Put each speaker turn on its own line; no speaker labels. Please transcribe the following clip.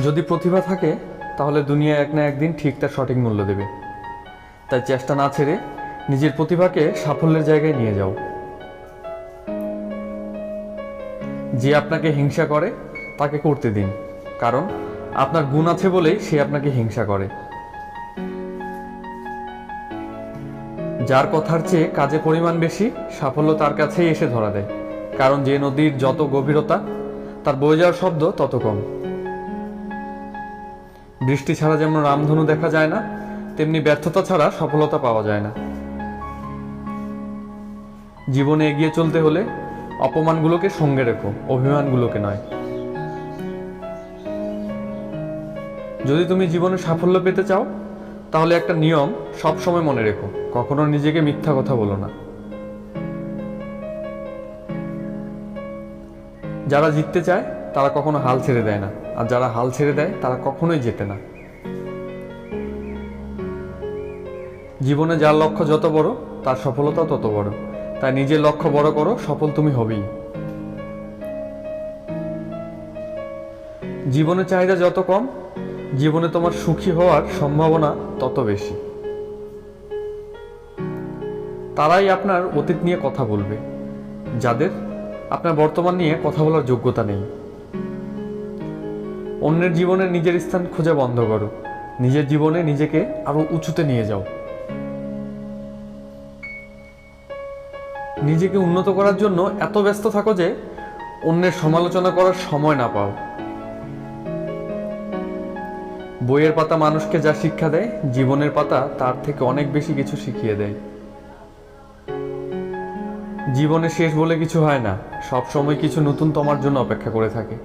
যদি প্রতিভা থাকে তাহলে দুনিয়া এক না একদিন ঠিক তার সঠিক মূল্য দেবে। তাই চেষ্টা না ছেড়ে নিজের প্রতিভাকে সাফল্যের জায়গায় নিয়ে যাও। যে আপনাকে হিংসা করে তাকে করতে দিন, কারণ আপনার গুণ আছে বলেই সে আপনাকে হিংসা করে। যার কথার চেয়ে কাজে পরিমাণ বেশি, সাফল্য তার কাছেই এসে ধরা দেয়, কারণ যে নদীর যত গভীরতা তার বয়ে যাওয়ার শব্দ তত কম। বৃষ্টি ছাড়া যেমন রামধনু দেখা যায় না, তেমনি ব্যর্থতা ছাড়া সফলতা পাওয়া যায় না। জীবনে এগিয়ে চলতে হলে অপমানগুলোকে সঙ্গে রেখো, অভিমানগুলোকে নয়। যদি তুমি জীবনে সাফল্য পেতে চাও তাহলে একটা নিয়ম সব সময় মনে রেখো, কখনো নিজেকে মিথ্যা কথা বলো না। যারা জিততে চায় তারা কখনো হাল ছেড়ে দেয় না, আর যারা হাল ছেড়ে দেয় তারা কখনোই জেতে না। জীবনে যার লক্ষ্য যত বড় তার সফলতা তত বড়। তাই নিজের লক্ষ্য বড় করো, সফল তুমি হবেই। জীবনের চাহিদা যত কম, জীবনে তোমার সুখী হওয়ার সম্ভাবনা তত বেশি। তারাই আপনার অতীত নিয়ে কথা বলবে, যাদের আপনার বর্তমান নিয়ে কথা বলার যোগ্যতা নেই। অন্যের জীবনে নিজের স্থান খোঁজা বন্ধ করো, নিজের জীবনে নিজেকে আরো উঁচুতে নিয়ে যাও। নিজেকে উন্নত করার জন্য এত ব্যস্ত থাকো যে অন্যের সমালোচনা করার সময় না পাও। বইয়ের পাতা মানুষকে যা শিক্ষা দেয়, জীবনের পাতা তার থেকে অনেক বেশি কিছু শিখিয়ে দেয়। জীবনে শেষ বলে কিছু হয় না, সব সময় কিছু নতুন তোমার জন্য অপেক্ষা করে থাকে।